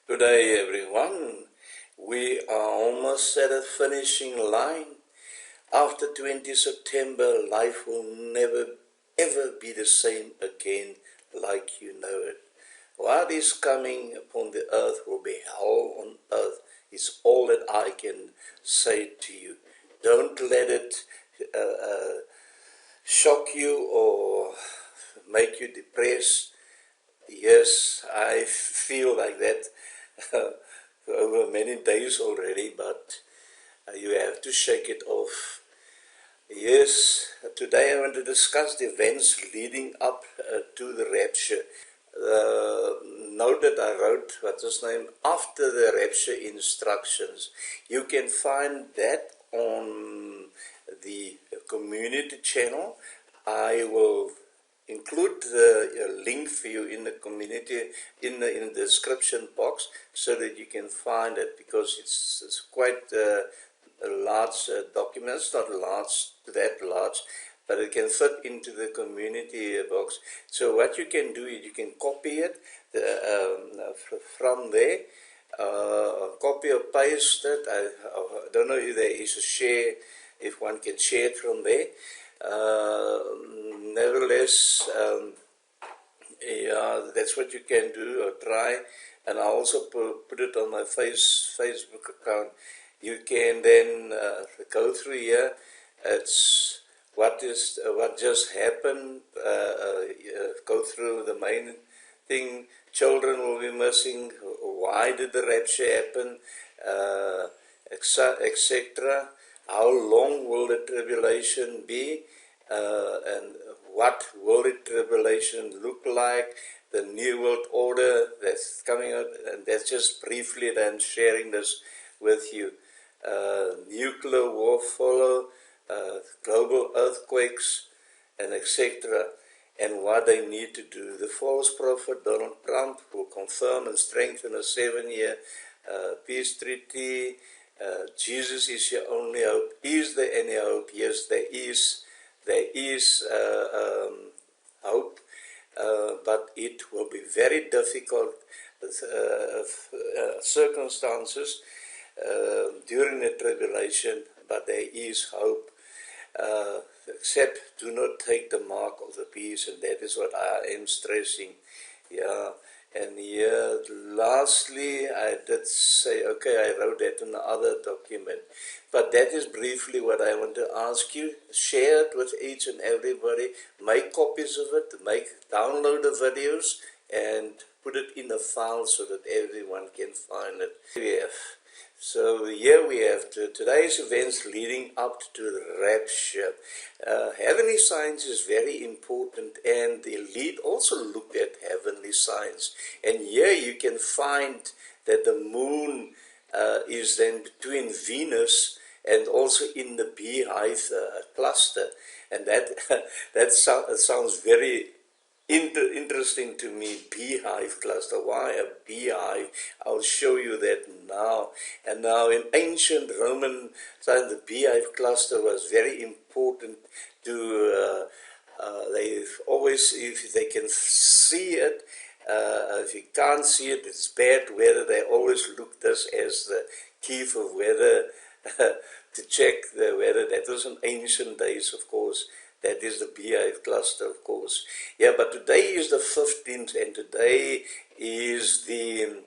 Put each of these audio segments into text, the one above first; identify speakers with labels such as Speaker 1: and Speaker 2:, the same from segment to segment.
Speaker 1: Good day, everyone. We are almost at a finishing line. After 20 September, life will never ever be the same again like you know it. What is coming upon the earth will be hell on earth, is all that I can say to you. Don't let it shock you or make you depressed. Yes, I feel like that over many days already, but you have to shake it off. Yes, today I want to discuss the events leading up to the rapture. Note that I wrote, what's his name, after the rapture instructions. You can find that on the community channel. I will include the link for you in the community, in the description box, so that you can find it, because it's quite a large document. It's not that large, but it can fit into the community box. So what you can do is you can copy it from there, copy or paste it. I don't know if there is a share, if one can share it from there. Nevertheless, yeah, that's what you can do or try. And I also put it on my Facebook account. You can then go through here. It's what just happened. Go through the main thing. Children will be missing. Why did the rapture happen? Etc. How long will the tribulation be? And what will the tribulation look like? The New World Order that's coming out, and that's just briefly then sharing this with you. Nuclear war follow, global earthquakes, and etc. And what they need to do. The false prophet Donald Trump will confirm and strengthen a 7-year peace treaty. Jesus is your only hope. Is there any hope? Yes, there is. There is hope, but it will be very difficult circumstances during the tribulation, but there is hope. Except do not take the mark of the beast, and that is what I am stressing. Yeah. And here, lastly, I did say, okay, I wrote that in the other document. But that is briefly what I want to ask you. Share it with each and everybody. Make copies of it. Download the videos and put it in a file so that everyone can find it. So here we have today's events leading up to the rapture. Heavenly signs is very important, and the elite also looked at heavenly signs. And here you can find that the moon is then between Venus and also in the beehive cluster. And that sounds very interesting to me, beehive cluster. Why a beehive? I'll show you that now. And now in ancient Roman times, the beehive cluster was very important to, they always, if they can see it, if you can't see it, it's bad weather. They always look this as the key for weather, to check the weather. That was in ancient days, of course. That is the beehive cluster, of course. Yeah, but today is the 15th, and today is the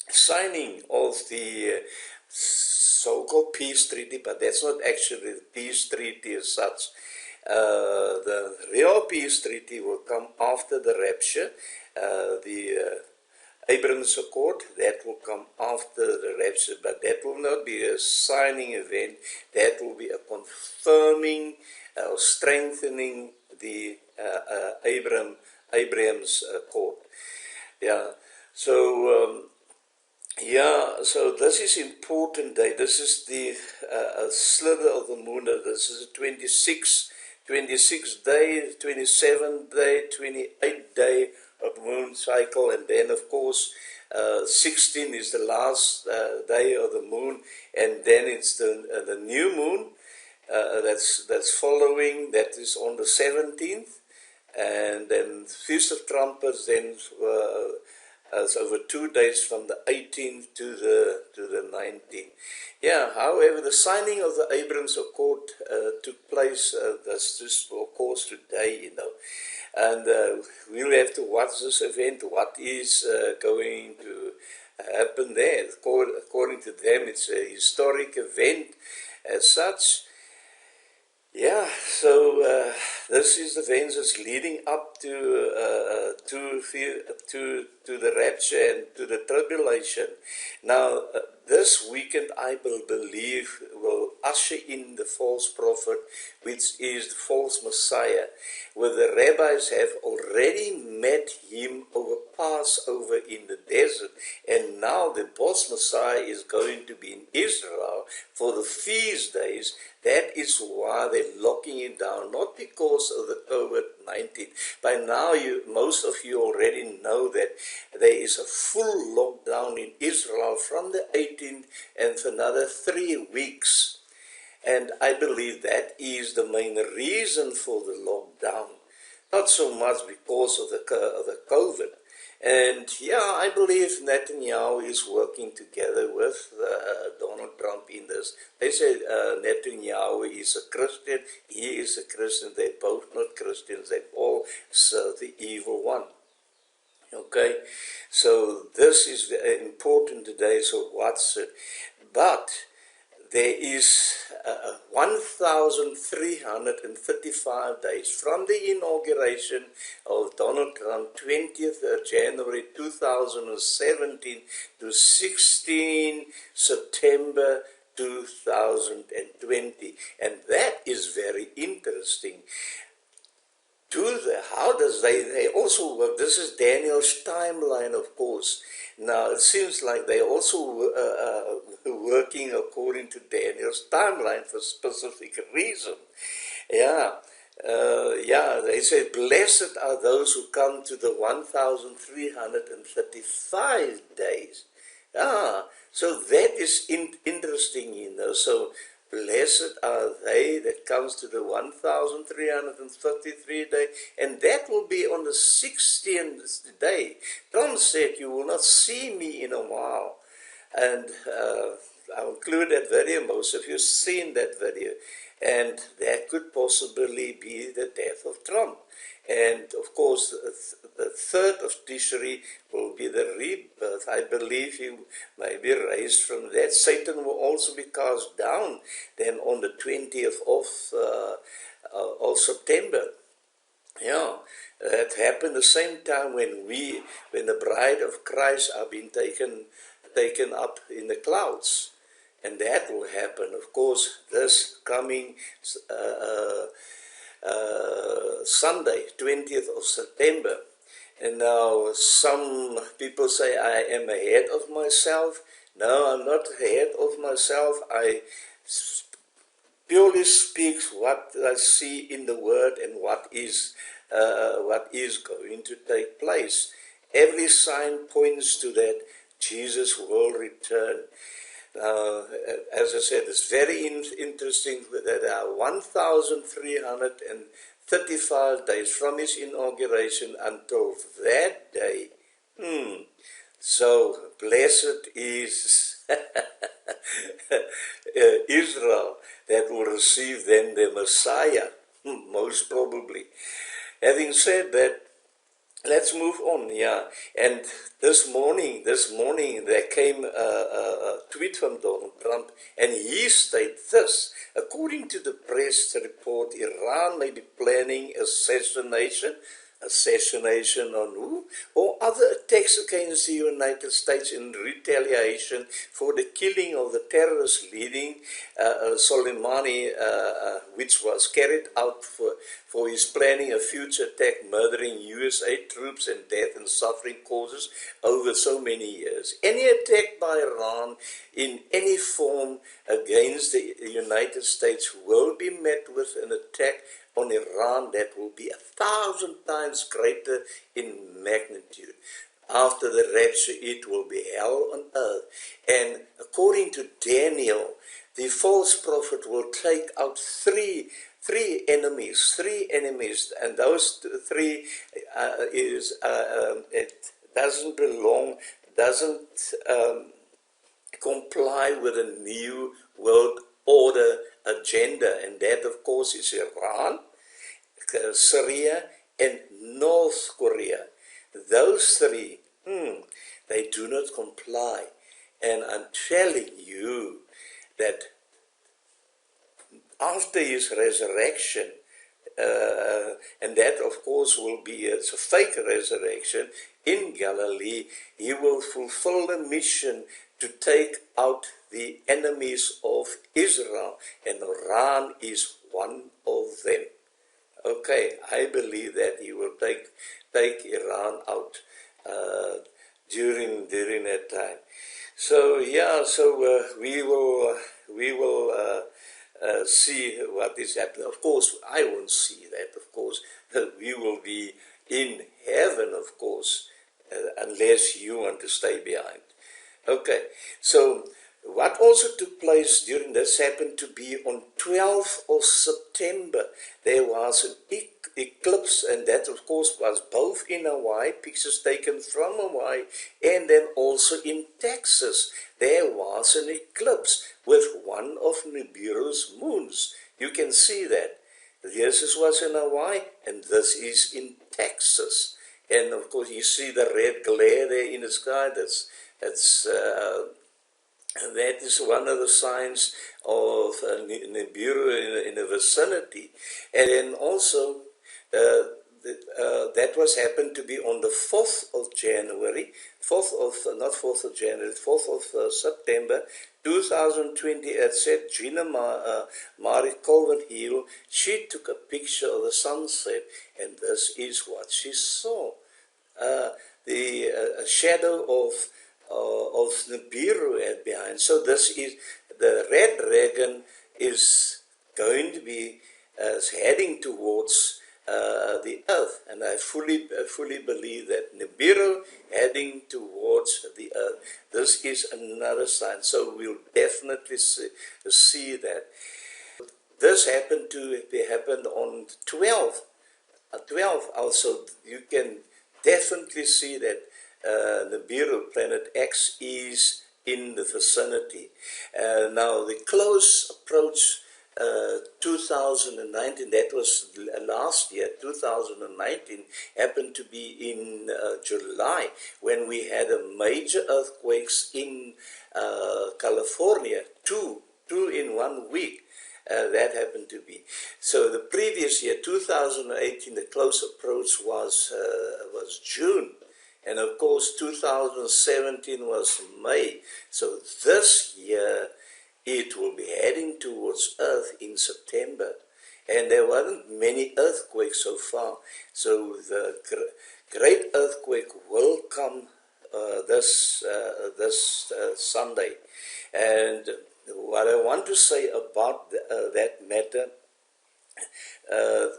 Speaker 1: signing of the so-called peace treaty, but that's not actually the peace treaty as such. The real peace treaty will come after the rapture. The Abraham's Accord, that will come after the rapture, but that will not be a signing event. That will be a confirming or strengthening the Abraham's Accord. Yeah. So so this is important day. This is the slither of the moon. This is the 26th day, 27th day, 28th day of the moon cycle, and then of course 16 is the last day of the moon, and then it's the new moon that's following. That is on the 17th, and then Feast of Trumpets then It's over 2 days from the 18th to the 19th. Yeah, however, the signing of the Abrahamic Accord took place, that's just of course today, you know. And we'll have to watch this event, what is going to happen there. According to them, it's a historic event as such. Yeah, so this is the events that's leading up to the rapture and to the tribulation. Now, this weekend, I believe, will usher in the false prophet, which is the false Messiah, where the rabbis have already met him over Passover in the desert, and now the false Messiah is going to be in Israel for the feast days. That is why they're locking it down, not because of the COVID-19. By now, most of you already know that there is a full lockdown in Israel from the 18th and for another 3 weeks. And I believe that is the main reason for the lockdown. Not so much because of the COVID. And yeah, I believe Netanyahu is working together with Donald Trump in this. They say Netanyahu is a Christian, he is a Christian, they're both not Christians, they all serve the evil one. Okay, so this is important today, so watch it. But there is 1,335 days from the inauguration of Donald Trump, 20th January 2017 to 16 September 2020. And that is very interesting. How does they also work? This is Daniel's timeline, of course. Now, it seems like they also working according to Daniel's timeline for a specific reason. Yeah, they say, blessed are those who come to the 1,335 days. So that is interesting, you know. So blessed are they that comes to the 1,333 day, and that will be on the 16th day. Trump said, you will not see me in a while. And I'll include that video. Most of you have seen that video. And that could possibly be the death of Trump. And of course, the 3rd of Tishri will be the rebirth. I believe he may be raised from that. Satan will also be cast down then on the 20th of September. Yeah, that happened the same time when the bride of Christ are being taken up in the clouds. And that will happen, of course, this coming Sunday, 20th of September. And now some people say I am ahead of myself. No, I'm not ahead of myself. I purely speak what I see in the Word and what is going to take place. Every sign points to that Jesus will return. As I said, it's very interesting that there are 1,335 days from his inauguration until that day. So blessed is Israel that will receive then the Messiah, most probably. Having said that, let's move on, yeah. And this morning there came a tweet from Donald Trump, and he stated this: according to the press report, Iran may be planning assassination on who? Or other attacks against the United States in retaliation for the killing of the terrorist leading Soleimani, which was carried out for his planning a future attack, murdering USA troops and death and suffering causes over so many years. Any attack by Iran in any form against the United States will be met with an attack on Iran that will be 1,000 times greater in magnitude. After the rapture, it will be hell on earth. And according to Daniel, the false prophet will take out three enemies, and those three is doesn't belong, doesn't comply with a new world order agenda, and that of course is Iran, Syria, and North Korea. Those three, they do not comply. And I'm telling you that after his resurrection, and that of course will be a fake resurrection in Galilee, he will fulfill the mission to take out the enemies of Israel, and Iran is one of them. Okay, I believe that he will take Iran out during that time. So yeah, we will see what is happening. Of course, I won't see that. Of course, we will be in heaven. Of course, unless you want to stay behind. Okay, so what also took place during this happened to be on 12th of September. There was an eclipse, and that of course was both in Hawaii, pictures taken from Hawaii, and then also in Texas. There was an eclipse with one of Nibiru's moons. You can see that. This was in Hawaii, and this is in Texas. And of course you see the red glare there in the sky. That is one of the signs of Nibiru in the vicinity. And then also, that was happened to be on the 4th of January, 4th of September 2020. It said Gina Marie Colvin Hill, she took a picture of the sunset, and this is what she saw. The shadow of Nibiru behind. So this is the red dragon is going to be heading towards the earth, and I fully believe that Nibiru heading towards the earth. This is another sign. So we'll definitely see that. This happened on 12 also. You can definitely see that Nibiru, planet X, is in the vicinity. Now the close approach 2019, that was last year, 2019, happened to be in July, when we had a major earthquakes in California, two in 1 week. That happened to be. So the previous year, 2018, the close approach was June. And of course, 2017 was May. So this year, it will be heading towards Earth in September. And there weren't many earthquakes so far. So the great earthquake will come this Sunday. And what I want to say about that matter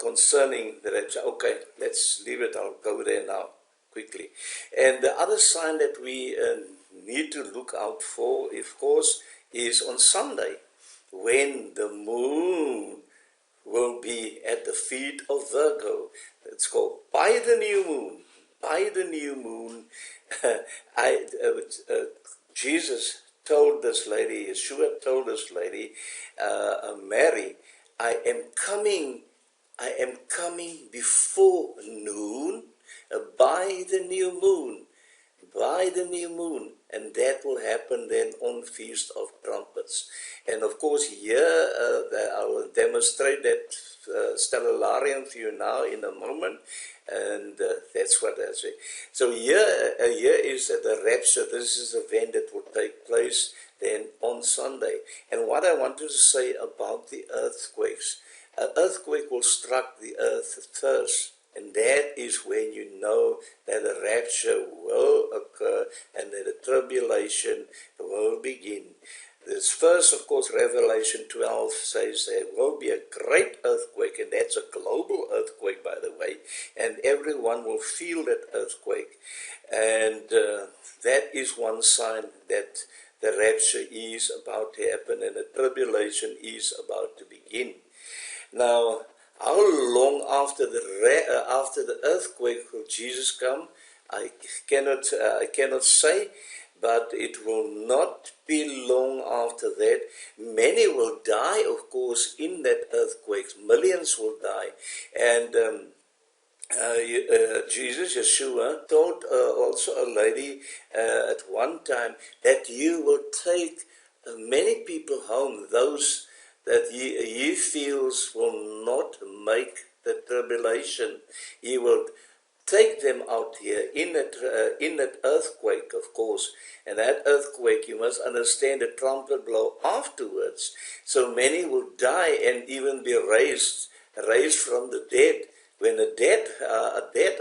Speaker 1: concerning the rapture, okay, let's leave it, I'll go there now quickly. And the other sign that we need to look out for, of course, is on Sunday, when the moon will be at the feet of Virgo. It's called By the New Moon. By the New Moon, Jesus told this lady, Yeshua told this lady, Mary, I am coming before noon, by the new moon, and that will happen then on Feast of Trumpets. And of course here, I will demonstrate that stellarium for you now in a moment, and that's what I say. So here is the rapture. This is an event that will take place then on Sunday. And what I wanted to say about the earthquakes, an earthquake will strike the earth first. And that is when you know that the rapture will occur and that the tribulation will begin. This first, of course, Revelation 12 says there will be a great earthquake, and that's a global earthquake, by the way, and everyone will feel that earthquake. And that is one sign that the rapture is about to happen and the tribulation is about to begin. Now, how long after the earthquake will Jesus come? I cannot say, but it will not be long after that. Many will die, of course, in that earthquake. Millions will die. And Jesus, Yeshua, told also a lady at one time that you will take many people home, those that he feels will not make the tribulation. He will take them out here in that earthquake, of course. And that earthquake, you must understand, the trumpet blow afterwards. So many will die and even be raised from the dead. When the dead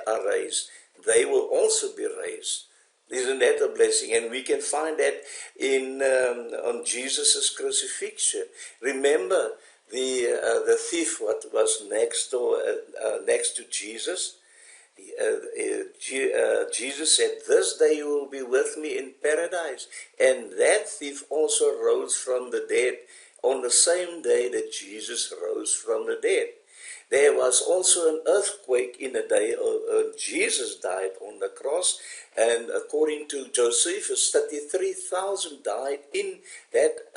Speaker 1: are raised, they will also be raised. Isn't that a blessing? And we can find that in on Jesus' crucifixion. Remember the thief what was next to Jesus. Jesus said, "This day you will be with me in paradise." And that thief also rose from the dead on the same day that Jesus rose from the dead. There was also an earthquake in the day of Jesus died on the cross, and according to Josephus, 33,000 died in that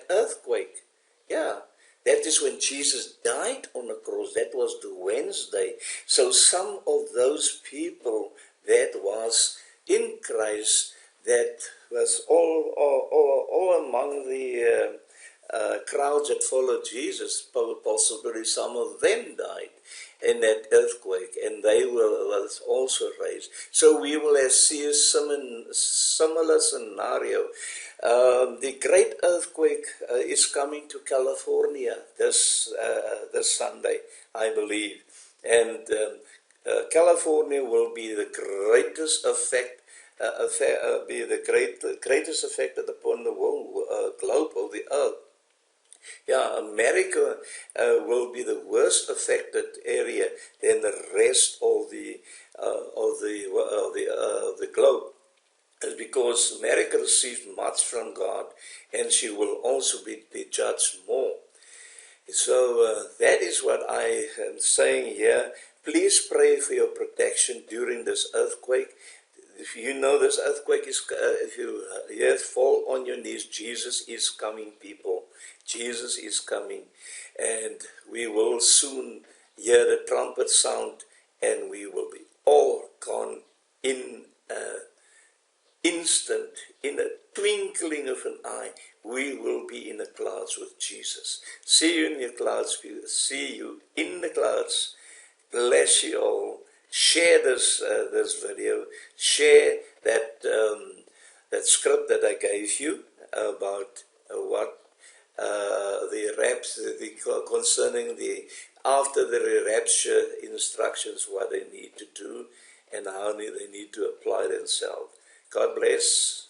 Speaker 1: earthquake. Yeah, that is when Jesus died on the cross. That was the Wednesday. So some of those people that was in Christ, that was all among the crowds that followed Jesus, possibly some of them died in that earthquake, and they was also raised. So we will see a similar scenario. The great earthquake is coming to California this Sunday, I believe, and California will be the greatest greatest affected upon the whole globe of the earth. Yeah, America will be the worst affected area than the rest of the globe. It's because America receives much from God, and she will also be judged more. So that is what I am saying here. Please pray for your protection during this earthquake. If you know this earthquake is, if you fall on your knees, Jesus is coming, people. Jesus is coming, and we will soon hear the trumpet sound, and we will be all gone in an instant, in a twinkling of an eye. We will be in the clouds with Jesus. See you in the clouds. See you in the clouds. Bless you all. Share this video. Share that that script that I gave you about what the rapture, concerning the after the rapture instructions, what they need to do and how they need to apply themselves. God bless.